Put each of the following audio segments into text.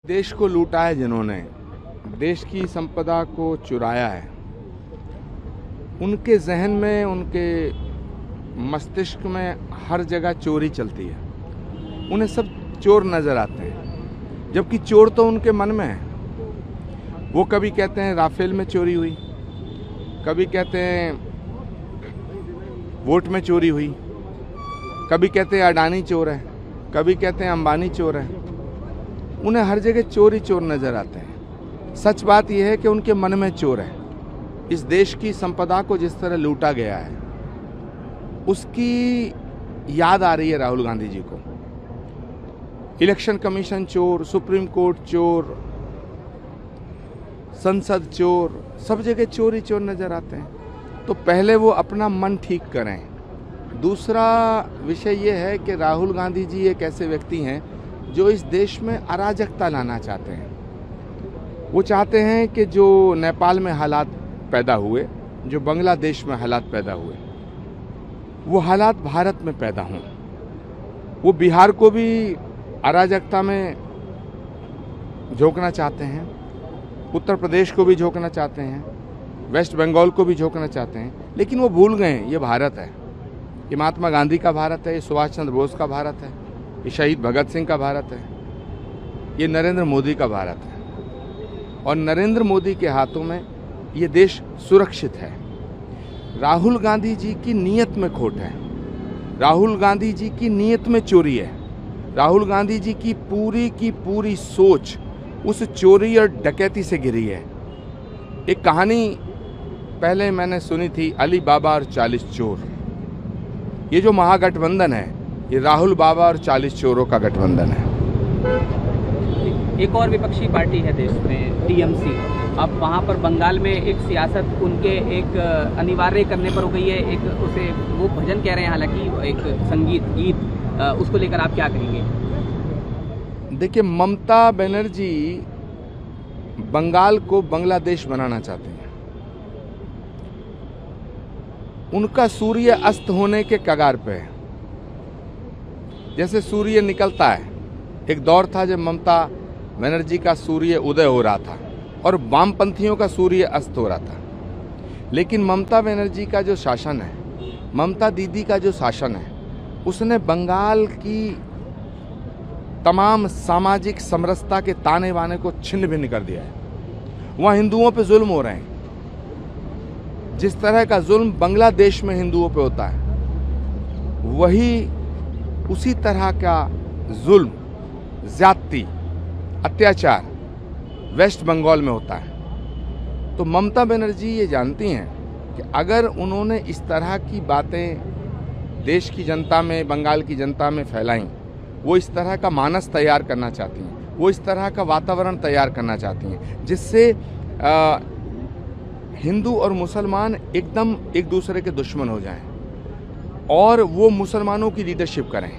देश को लूटा है जिन्होंने, देश की संपदा को चुराया है, उनके जहन में, उनके मस्तिष्क में हर जगह चोरी चलती है। उन्हें सब चोर नजर आते हैं, जबकि चोर तो उनके मन में है। वो कभी कहते हैं राफेल में चोरी हुई, कभी कहते हैं वोट में चोरी हुई, कभी कहते हैं अडानी चोर है, कभी कहते हैं अंबानी चोर है। उन्हें हर जगह चोर ही चोर नजर आते हैं। सच बात यह है कि उनके मन में चोर है। इस देश की संपदा को जिस तरह लूटा गया है, उसकी याद आ रही है राहुल गांधी जी को। इलेक्शन कमीशन चोर, सुप्रीम कोर्ट चोर, संसद चोर, सब जगह चोर ही चोर नजर आते हैं। तो पहले वो अपना मन ठीक करें। दूसरा विषय ये है कि राहुल गांधी जी एक ऐसे व्यक्ति हैं जो इस देश में अराजकता लाना चाहते हैं। वो चाहते हैं कि जो नेपाल में हालात पैदा हुए, जो बांग्लादेश में हालात पैदा हुए, वो हालात भारत में पैदा हों। वो बिहार को भी अराजकता में झोंकना चाहते हैं, उत्तर प्रदेश को भी झोंकना चाहते हैं, वेस्ट बंगाल को भी झोंकना चाहते हैं। लेकिन वो भूल गए ये भारत है, ये महात्मा गांधी का भारत है, ये सुभाष चंद्र बोस का भारत है, ये शहीद भगत सिंह का भारत है, ये नरेंद्र मोदी का भारत है। और नरेंद्र मोदी के हाथों में ये देश सुरक्षित है। राहुल गांधी जी की नीयत में खोट है, राहुल गांधी जी की नीयत में चोरी है। राहुल गांधी जी की पूरी सोच उस चोरी और डकैती से घिरी है। एक कहानी पहले मैंने सुनी थी, अली बाबा और 40 चोर। ये जो महागठबंधन है, ये राहुल बाबा और 40 चोरों का गठबंधन है। एक और विपक्षी पार्टी है देश में, टीएमसी। अब वहाँ पर बंगाल में एक सियासत उनके एक अनिवार्य करने पर हो गई है। एक उसे वो भजन कह रहे हैं, हालांकि एक संगीत गीत, उसको लेकर आप क्या कहेंगे? देखिए, ममता बनर्जी बंगाल को बांग्लादेश बनाना चाहते हैं। उनका सूर्य अस्त होने के कगार पे है। जैसे सूर्य निकलता है, एक दौर था जब ममता बनर्जी का सूर्य उदय हो रहा था और वामपंथियों का सूर्य अस्त हो रहा था। लेकिन ममता बनर्जी का जो शासन है, ममता दीदी का जो शासन है, उसने बंगाल की तमाम सामाजिक समरसता के ताने बाने को छिन्न भिन्न कर दिया है। वहाँ हिंदुओं पे जुल्म हो रहे हैं। जिस तरह का जुल्म बांग्लादेश में हिंदुओं पे होता है, वही उसी तरह का जुल्म, ज्यादती, अत्याचार वेस्ट बंगाल में होता है। तो ममता बनर्जी ये जानती हैं कि अगर उन्होंने इस तरह की बातें देश की जनता में, बंगाल की जनता में फैलाई, वो इस तरह का मानस तैयार करना चाहती हैं, वो इस तरह का वातावरण तैयार करना चाहती हैं जिससे हिंदू और मुसलमान एकदम एक दूसरे के दुश्मन हो जाएं और वो मुसलमानों की लीडरशिप करें।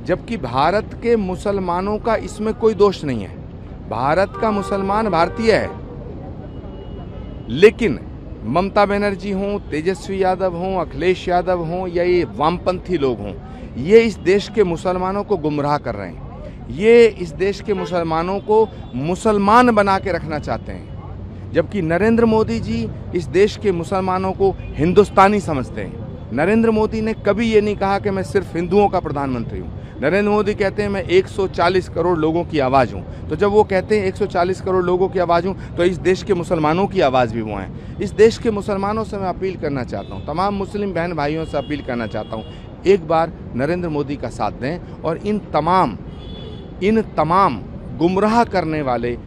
जबकि भारत के मुसलमानों का इसमें कोई दोष नहीं है। भारत का मुसलमान भारतीय है। लेकिन ममता बनर्जी हों, तेजस्वी यादव हों, अखिलेश यादव हों या ये वामपंथी लोग हों, ये इस देश के मुसलमानों को गुमराह कर रहे हैं। ये इस देश के मुसलमानों को मुसलमान बना के रखना चाहते हैं। जबकि नरेंद्र मोदी जी इस देश के मुसलमानों को हिंदुस्तानी समझते हैं। नरेंद्र मोदी ने कभी ये नहीं कहा कि मैं सिर्फ हिंदुओं का प्रधानमंत्री हूँ। नरेंद्र मोदी कहते हैं मैं 140 करोड़ लोगों की आवाज़ हूँ। तो जब वो कहते हैं 140 करोड़ लोगों की आवाज़ हूँ, तो इस देश के मुसलमानों की आवाज़ भी वो हैं। इस देश के मुसलमानों से मैं अपील करना चाहता हूँ, तमाम मुस्लिम बहन भाइयों से अपील करना चाहता हूँ, एक बार नरेंद्र मोदी का साथ दें और इन तमाम गुमराह करने वाले